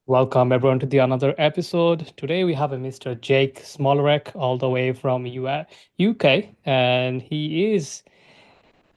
Welcome everyone to the another episode. Today we have a Mr. Jake Smolarek all the way from UK, and he is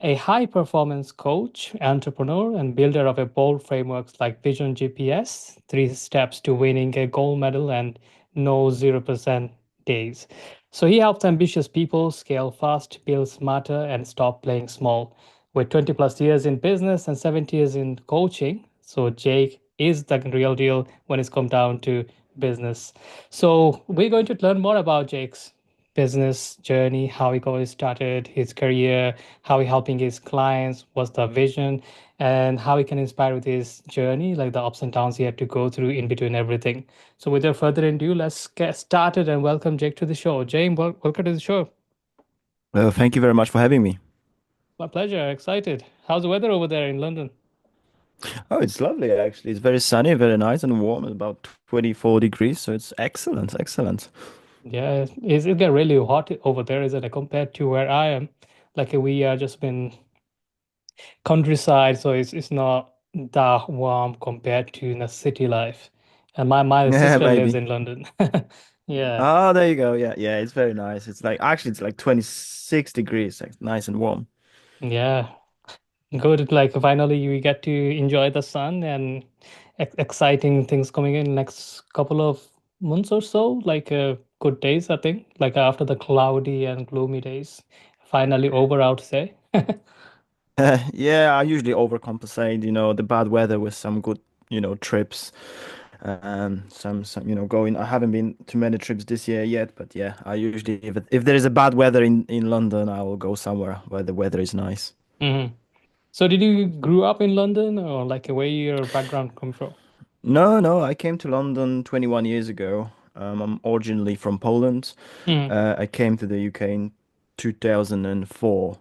a high performance coach, entrepreneur, and builder of a bold frameworks like Vision GPS, three steps to winning a gold medal, and no 0% days. So he helps ambitious people scale fast, build smarter, and stop playing small. With 20 plus years in business and 70 years in coaching, so Jake is the real deal when it's come down to business. So we're going to learn more about Jake's business journey, how he got started, his career, how he helping his clients, what's the vision, and how he can inspire with his journey, like the ups and downs he had to go through in between everything. So without further ado, let's get started and welcome Jake to the show. James, welcome to the show. Well, thank you very much for having me. My pleasure. Excited. How's the weather over there in London? Oh, it's lovely actually. It's very sunny, very nice and warm. It's about 24 degrees, so it's excellent, excellent. Yeah, it get really hot over there, isn't it, compared to where I am? Like we are just been countryside, so it's not that warm compared to the city life. And my Yeah, sister lives maybe. in London. Yeah, Oh, there you go. Yeah, yeah, it's very nice. It's like 26 degrees, like nice and warm. yeah, good. Like finally, you get to enjoy the sun and exciting things coming in next couple of months or so. Like good days, I think. Like after the cloudy and gloomy days, finally over, I would say. Yeah, I usually overcompensate, the bad weather with some good, trips. Some going. I haven't been to many trips this year yet, but yeah, I usually if there is a bad weather in London, I will go somewhere where the weather is nice. Mhm. So did you grew up in London or like where your background come from? No, no, I came to London 21 years ago. I'm originally from Poland. Mhm. I came to the UK in 2004.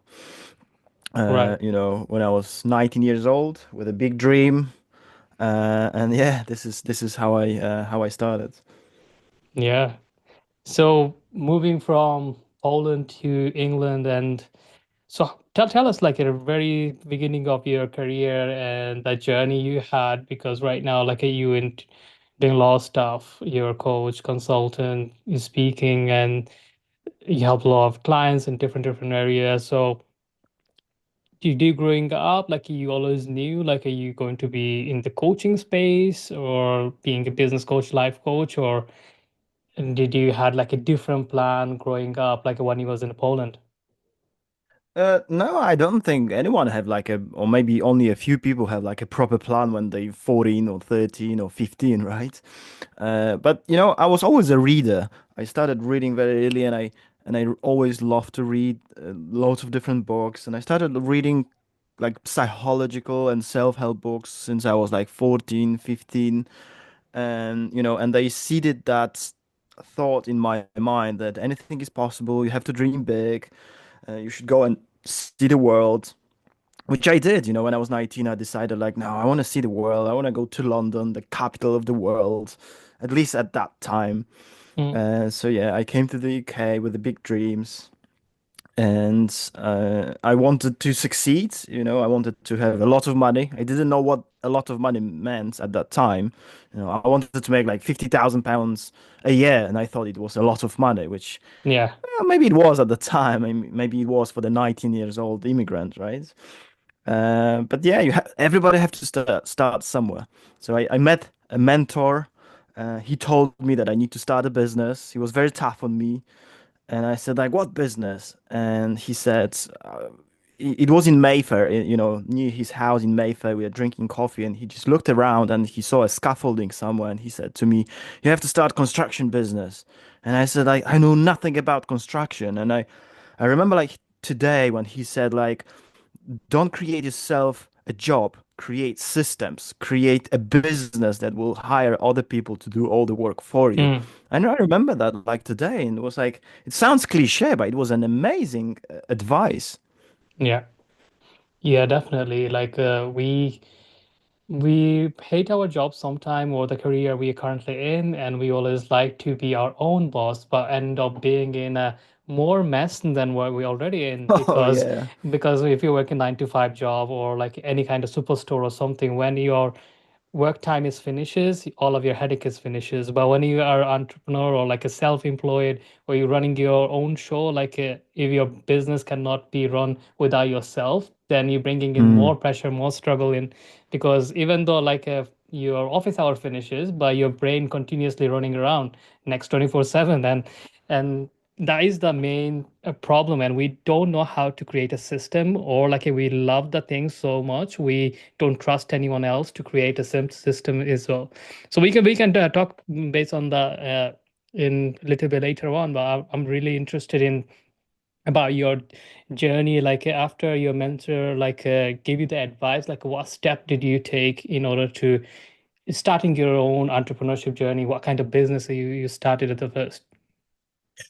Right. When I was 19 years old with a big dream. And yeah, this is how I started. Yeah. So moving from Poland to England, and so tell us like at the very beginning of your career and the journey you had, because right now like you in doing law stuff, you're a coach, consultant, you're speaking, and you help a lot of clients in different areas. So did you growing up like you always knew like are you going to be in the coaching space or being a business coach, life coach, or and did you had like a different plan growing up, like when you was in Poland? No, I don't think anyone have like or maybe only a few people have like a proper plan when they 14 or 13 or 15, right? But I was always a reader. I started reading very early, and I always loved to read lots of different books. And I started reading like psychological and self-help books since I was like 14, 15, and they seeded that thought in my mind that anything is possible. You have to dream big. You should go and see the world, which I did. When I was 19, I decided like, no, I want to see the world. I want to go to London, the capital of the world, at least at that time. Mm, So yeah, I came to the UK with the big dreams, and I wanted to succeed. I wanted to have a lot of money. I didn't know what a lot of money meant at that time. I wanted to make like £50,000 a year, and I thought it was a lot of money, which yeah. maybe it was at the time. I mean, maybe it was for the 19 years old immigrant, right? But yeah, everybody have to start somewhere. So I met a mentor. He told me that I need to start a business. He was very tough on me, and I said like, "What business?" And he said, it was in Mayfair, near his house in Mayfair. We were drinking coffee, and he just looked around and he saw a scaffolding somewhere, and he said to me, "You have to start construction business." And I said, I know nothing about construction, and I remember like today when he said like, don't create yourself a job, create systems, create a business that will hire other people to do all the work for you. Mm, And I remember that like today, and it was like, it sounds cliche, but it was an amazing advice. yeah. Yeah, definitely. Like we hate our job sometime or the career we are currently in, and we always like to be our own boss, but end up being in a more mess than what we're already in Oh yeah. because if you work a 9 to 5 job or like any kind of superstore or something, when you're work time is finishes, all of your headache is finishes. But when you are entrepreneur or like a self-employed or you're running your own show, like if your business cannot be run without yourself, then you're bringing in Mm. more pressure, more struggle in because even though your office hour finishes, but your brain continuously running around next 24/7 and that is the main problem, and we don't know how to create a system, or like we love the thing so much we don't trust anyone else to create a system as well. So we can talk based on the in a little bit later on, but I'm really interested in about your journey, like after your mentor give you the advice, like what step did you take in order to starting your own entrepreneurship journey? What kind of business you started at the first?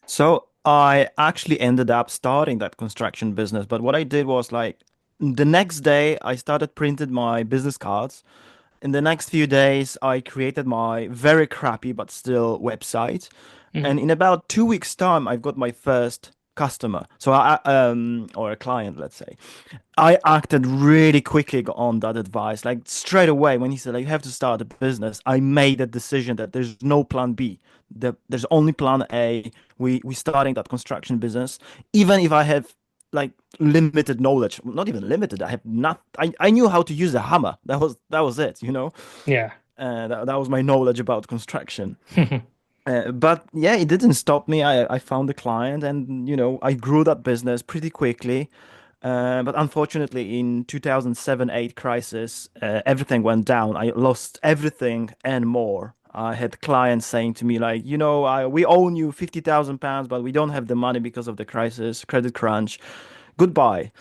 So I actually ended up starting that construction business, but what I did was like the next day I started printed my business cards. In the next few days, I created my very crappy but still website. Mhm. And in about 2 weeks' time, I've got my first customer. So or a client, let's say. I acted really quickly on that advice. Like straight away when he said like you have to start a business, I made a decision that there's no plan B. There's only plan A. We starting that construction business. Even if I have like limited knowledge, not even limited. I have not. I knew how to use a hammer. That was it. Yeah. That was my knowledge about construction. But yeah, it didn't stop me. I found a client and, I grew that business pretty quickly. But unfortunately, in 2007-8 crisis, everything went down. I lost everything and more. I had clients saying to me like, we owe you £50,000, but we don't have the money because of the crisis, credit crunch. Goodbye.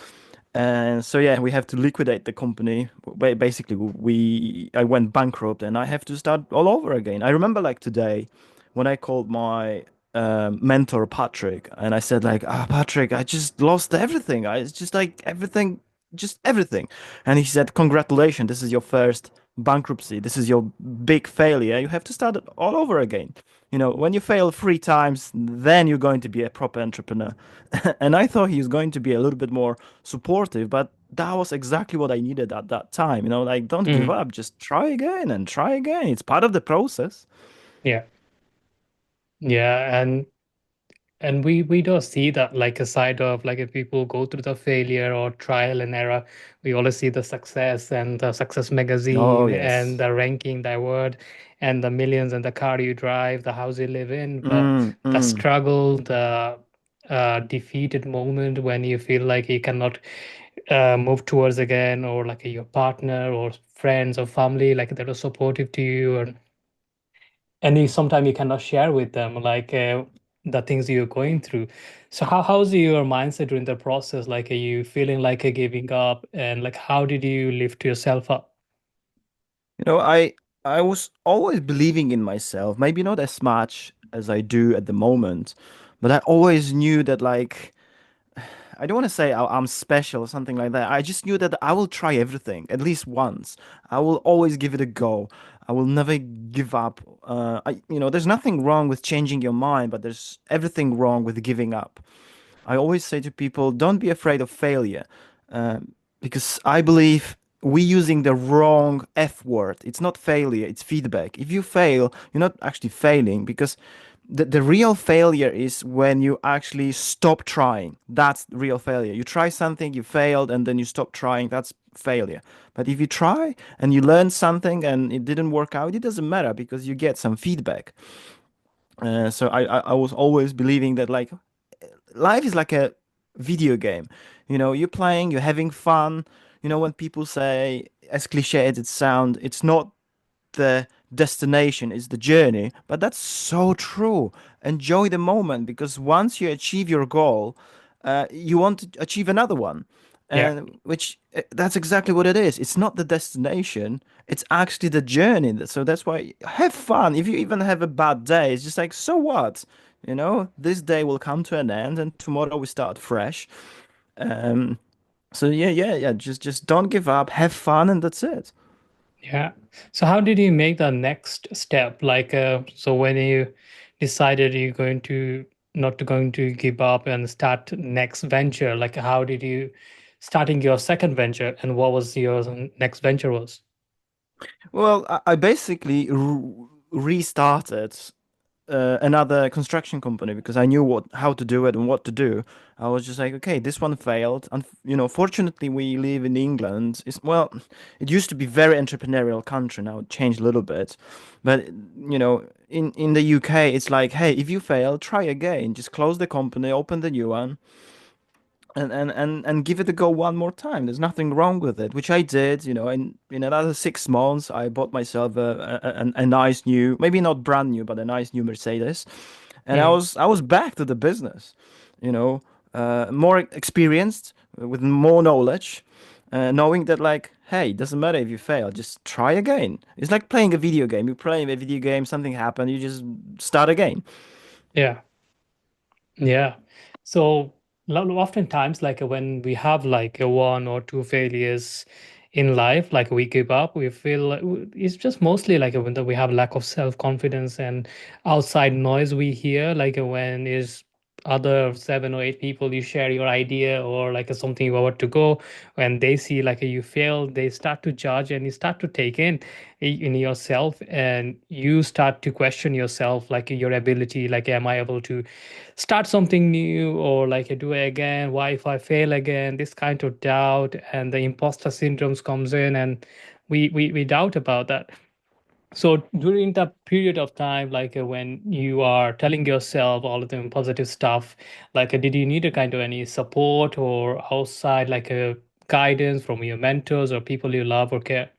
And so yeah, we have to liquidate the company. Basically, I went bankrupt, and I have to start all over again. I remember like today, when I called my mentor Patrick, and I said like, Patrick, I just lost everything. It's just like everything, just everything. And he said, congratulations, this is your first bankruptcy. This is your big failure. You have to start it all over again. When you fail 3 times, then you're going to be a proper entrepreneur. And I thought he was going to be a little bit more supportive, but that was exactly what I needed at that time. Like don't give Mhm. up, just try again and try again. It's part of the process. Yeah. Yeah, and we don't see that like a side of like if people go through the failure or trial and error, we always see the success and the success Oh, magazine and yes. the ranking, the award, and the millions and the car you drive, the house you live in. But Mm, the mm. struggle, the defeated moment when you feel like you cannot move towards again, or like your partner or friends or family like that are supportive to you, and you sometimes you cannot share with them the things you're going through. So how's your mindset during the process? Like, are you feeling like a giving up, and like how did you lift yourself up? I was always believing in myself, maybe not as much as I do at the moment, but I always knew that like I don't want to say I'm special or something like that. I just knew that I will try everything at least once. I will always give it a go. I will never give up. There's nothing wrong with changing your mind, but there's everything wrong with giving up. I always say to people, don't be afraid of failure, because I believe we're using the wrong F word. It's not failure, it's feedback. If you fail, you're not actually failing because the real failure is when you actually stop trying. That's the real failure. You try something, you failed, and then you stop trying. That's failure. But if you try and you learn something and it didn't work out, it doesn't matter because you get some feedback. So I was always believing that like life is like a video game. You're playing, you're having fun. When people say, as cliche as it sounds, it's not the destination, it's the journey. But that's so true. Enjoy the moment because once you achieve your goal, you want to achieve another one. Yeah. And which that's exactly what it is. It's not the destination, it's actually the journey. So that's why have fun. If you even have a bad day, it's just like, so what? This day will come to an end and tomorrow we start fresh. Um, so yeah, yeah, yeah. Just don't give up, have fun, and that's it. Yeah. So how did you make the next step? So when you decided you're going to not to going to give up and start next venture, like how did you starting your second venture, and what was your next venture was? Well, I basically restarted another construction company because I knew what how to do it and what to do. I was just like, okay, this one failed, and fortunately, we live in England. It used to be very entrepreneurial country. Now it changed a little bit, but in the UK, it's like, hey, if you fail, try again. Just close the company, open the new one, and give it a go one more time. There's nothing wrong with it, which I did. In another 6 months, I bought myself a nice new, maybe not brand new, but a nice new Mercedes, and I Mm, was I was back to the business, you know, more experienced with more knowledge, knowing that like, hey, it doesn't matter if you fail, just try again. It's like playing a video game. You play a video game, something happened, you just start again. yeah. Yeah. So oftentimes, like when we have like a one or two failures in life, like we give up, we feel like it's just mostly like when we have lack of self-confidence and outside noise we hear, like when is other 7 or 8 people you share your idea or like something you want to go, when they see like you fail, they start to judge and you start to take in yourself and you start to question yourself, like your ability, like am I able to start something new or like do it again, why if I fail again, this kind of doubt and the imposter syndromes comes in and we doubt about that. So during that period of time, like when you are telling yourself all of the positive stuff, like did you need a kind of any support or outside like a guidance from your mentors or people you love or care?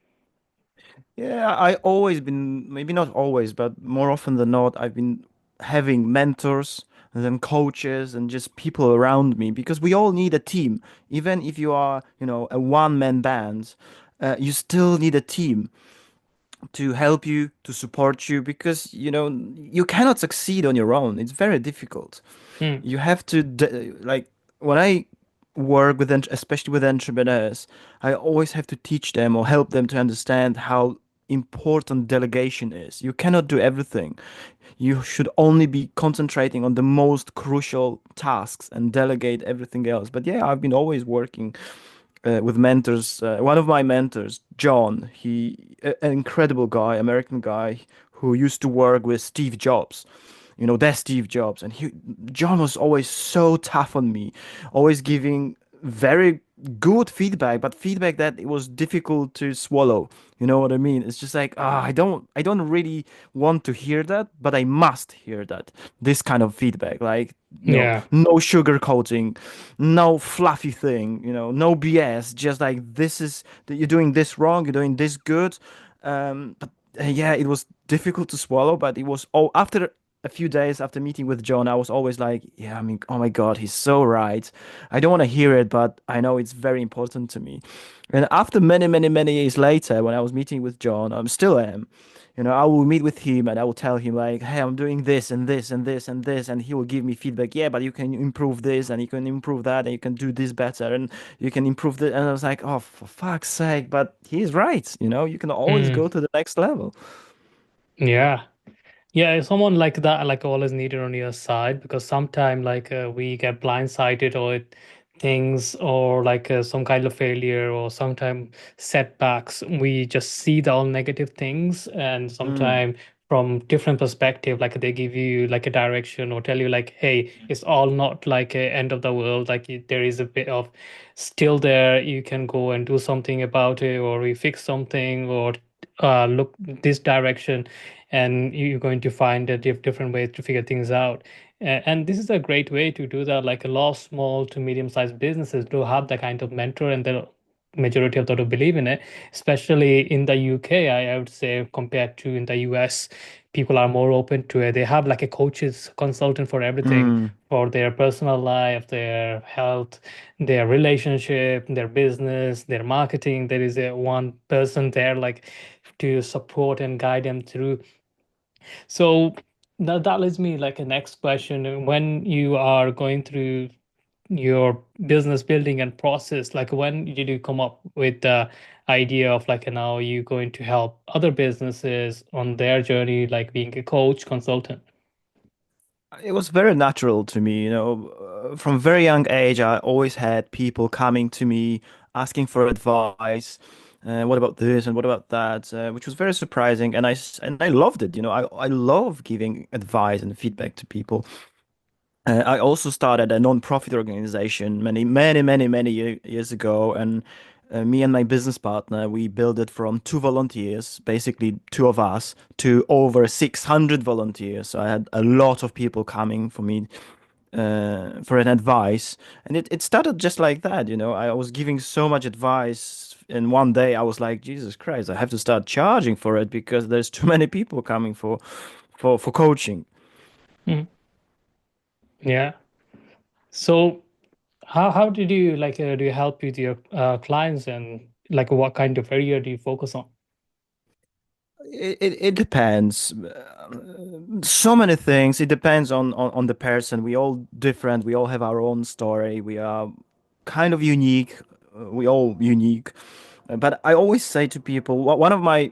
Yeah, I always been, maybe not always, but more often than not, I've been having mentors and then coaches and just people around me because we all need a team. Even if you are, a one-man band, you still need a team to help you, to support you because, you cannot succeed on your own. It's very difficult. Hmm. You have to like when I work with especially with entrepreneurs, I always have to teach them or help them to understand how important delegation is. You cannot do everything. You should only be concentrating on the most crucial tasks and delegate everything else. But yeah, I've been always working with mentors. One of my mentors, John, an incredible guy, American guy who used to work with Steve Jobs. That's Steve Jobs, and John was always so tough on me, always giving very good feedback, but feedback that it was difficult to swallow. You know what I mean? It's just like, I don't really want to hear that, but I must hear that. This kind of feedback, like, Yeah. no sugar coating, no fluffy thing, no BS. Just like this is that you're doing this wrong, you're doing this good. But yeah, it was difficult to swallow, but it was all after a few days after meeting with John, I was always like, yeah, I mean, oh my God, he's so right. I don't want to hear it, but I know it's very important to me. And after many, many, many years later, when I was meeting with John, I still am. I will meet with him and I will tell him like, hey, I'm doing this and this and this and this, and he will give me feedback. Yeah, but you can improve this and you can improve that and you can do this better and you can improve that. And I was like, oh, for fuck's sake! But he's right. You can always Mm. go to the next level. Yeah. Yeah, someone like that, like always needed on your side because sometimes like we get blindsided or things or like some kind of failure or sometimes setbacks. We just see the all negative things and Mm, sometimes from different perspective, like they give you like a direction or tell you like, hey, it's all not like a end of the world. Like there is a bit of still there. You can go and do something about it or we fix something or look this direction and you're going to find a different ways to figure things out. And this is a great way to do that. Like a lot of small to medium-sized businesses do have that kind of mentor, and the majority of them do believe in it. Especially in the UK, I would say compared to in the US, people are more open to it. They have like a coaches consultant for everything, mm. for their personal life, their health, their relationship, their business, their marketing. There is a one person there like to support and guide them through. So that leads me like a next question. When you are going through your business building and process, like when did you come up with the idea of like now you going to help other businesses on their journey, like being a coach, consultant? It was very natural to me, from a very young age, I always had people coming to me asking for advice. What about this and what about that? Which was very surprising, and I loved it. You know, I love giving advice and feedback to people. I also started a non-profit organization many years ago, and me and my business partner, we built it from two volunteers, basically two of us, to over 600 volunteers. So I had a lot of people coming for me for an advice, and it started just like that. You know, I was giving so much advice, and one day I was like, Jesus Christ, I have to start charging for it because there's too many people coming for coaching. Mm. Yeah. So how did you like do you help with your clients, and like what kind of area do you focus on? It depends. So many things. It depends on the person. We all different. We all have our own story. We are kind of unique. We all unique. But I always say to people, one of my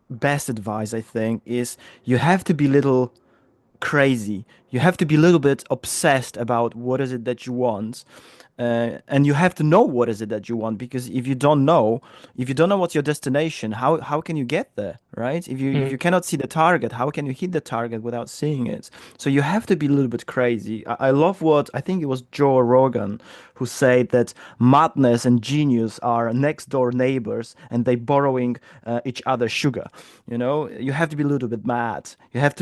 best advice, I think, is you have to be little crazy. You have to be a little bit obsessed about what is it that you want. And you have to know what is it that you want, because if you don't know what's your destination, how can you get there, right? If you Mm. cannot see the target, how can you hit the target without seeing it? So you have to be a little bit crazy. I love what I think it was Joe Rogan who said that madness and genius are next door neighbors and they borrowing each other's sugar. You know, you have to be a little bit mad. You have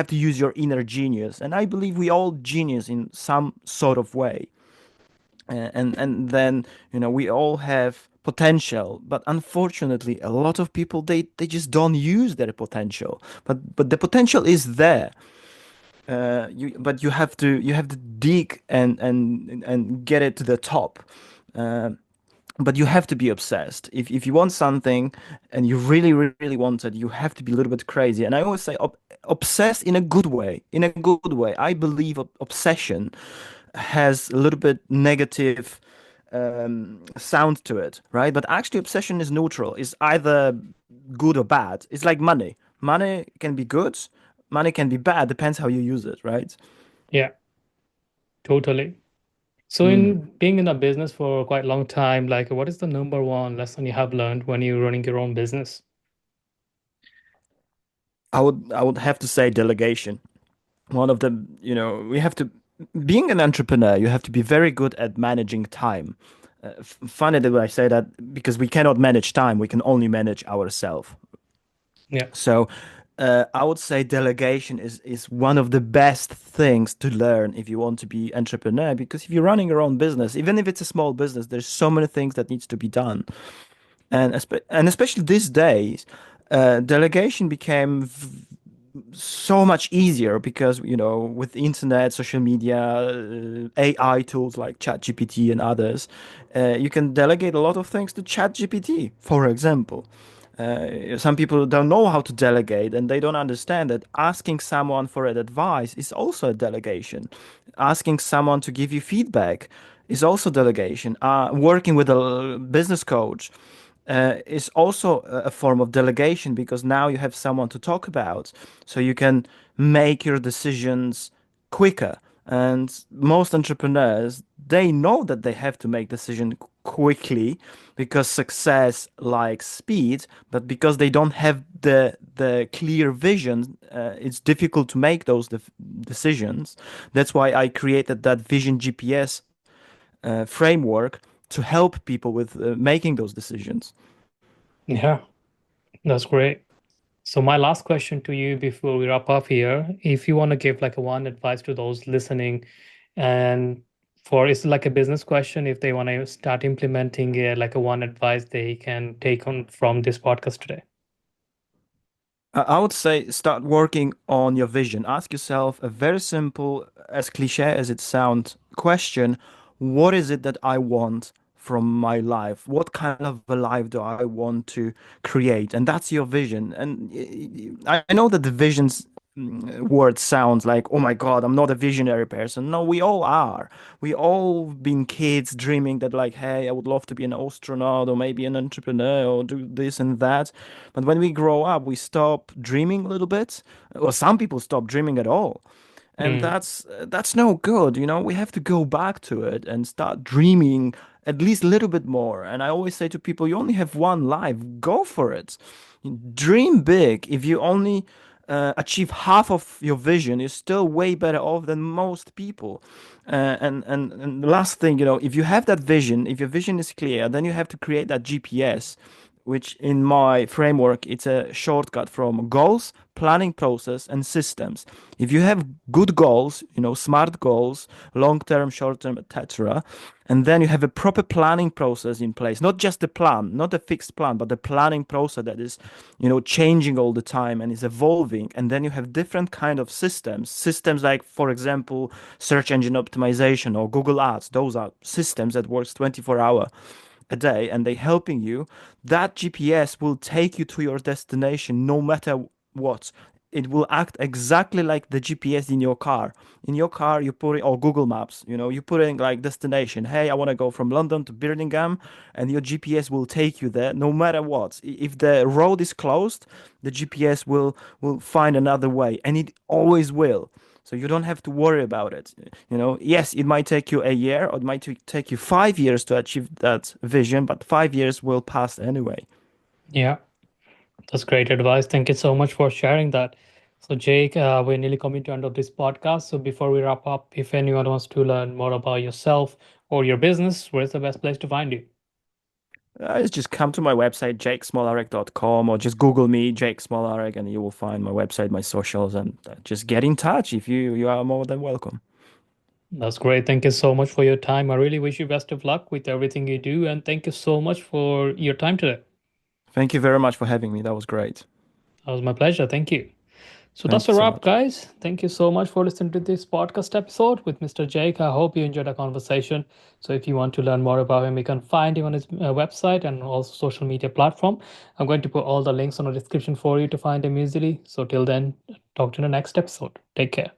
to use your inner genius, and I believe we all genius in some sort of way. And then, you know, we all have potential, but unfortunately a lot of people, they just don't use their potential, but the potential is there. But you have to dig and get it to the top. uh, but you have to be obsessed. If you want something and you really want it, you have to be a little bit crazy. And I always say obsessed in a good way. In a good way. I believe obsession has a little bit negative sound to it, right? But actually, obsession is neutral. It's either good or bad. It's like money. Money can be good. Money can be bad. Depends how you use it, right? Yeah, totally. So Mm. in being in a business for quite a long time, like what is the number one lesson you have learned when you're running your own business? I would have to say delegation. One of the, we have to, being an entrepreneur, you have to be very good at managing time. Funny that I say that, because we cannot manage time, we can only manage ourselves. Yeah. So I would say delegation is one of the best things to learn if you want to be entrepreneur, because if you're running your own business, even if it's a small business, there's so many things that needs to be done. And especially these days, delegation became so much easier because, with the internet, social media, AI tools like ChatGPT and others, you can delegate a lot of things to ChatGPT, for example. Some people don't know how to delegate, and they don't understand that asking someone for an advice is also a delegation. Asking someone to give you feedback is also delegation. Working with a business coach is also a form of delegation, because now you have someone to talk about, so you can make your decisions quicker. And most entrepreneurs, they know that they have to make decision quickly, because success likes speed, but because they don't have the clear vision, it's difficult to make those decisions. That's why I created that vision GPS framework to help people with making those decisions. Yeah, that's great. So my last question to you before we wrap up here, if you want to give like a one advice to those listening, and for it's like a business question, if they want to start implementing like a one advice they can take on from this podcast today. I would say start working on your vision. Ask yourself a very simple, as cliche as it sounds, question: what is it that I want from my life? What kind of a life do I want to create? And that's your vision. And I know that the visions word sounds like, oh my God, I'm not a visionary person. No, we all are. We all been kids dreaming that, like, hey, I would love to be an astronaut or maybe an entrepreneur or do this and that. But when we grow up, we stop dreaming a little bit, or some people stop dreaming at all. and Mm, that's no good. We have to go back to it and start dreaming at least a little bit more. And I always say to people, you only have one life, go for it. Dream big. If you only achieve half of your vision, you're still way better off than most people. And the last thing, if you have that vision, if your vision is clear, then you have to create that GPS, which in my framework, it's a shortcut from goals, planning process, and systems. If you have good goals, smart goals, long term, short term, etc., and then you have a proper planning process in place, not just a plan, not a fixed plan, but the planning process that is, changing all the time and is evolving. And then you have different kind of systems like, for example, search engine optimization or Google Ads. Those are systems that works 24-hour a day and they helping you. That GPS will take you to your destination no matter what. It will act exactly like the GPS in your car. In your car, you put in, or Google Maps, you put in like destination. Hey, I want to go from London to Birmingham, and your GPS will take you there no matter what. If the road is closed, the GPS will find another way, and it always will. So you don't have to worry about it. Yes, it might take you a year or it might take you 5 years to achieve that vision, but 5 years will pass anyway. yeah, that's great advice. Thank you so much for sharing that. So, Jake, we're nearly coming to the end of this podcast. So, before we wrap up, if anyone wants to learn more about yourself or your business, where's the best place to find you? Just come to my website, jakesmolarek.com, or just Google me, Jake Smolarek, and you will find my website, my socials, and just get in touch if you are more than welcome. That's great. Thank you so much for your time. I really wish you best of luck with everything you do. And thank you so much for your time today. Thank you very much for having me. That was great. That was my pleasure. Thank you. So that's Thank you a so wrap, much. guys. Thank you so much for listening to this podcast episode with Mr. Jake. I hope you enjoyed our conversation. So if you want to learn more about him, you can find him on his website and also social media platform. I'm going to put all the links on the description for you to find him easily. So till then, talk to you in the next episode. Take care.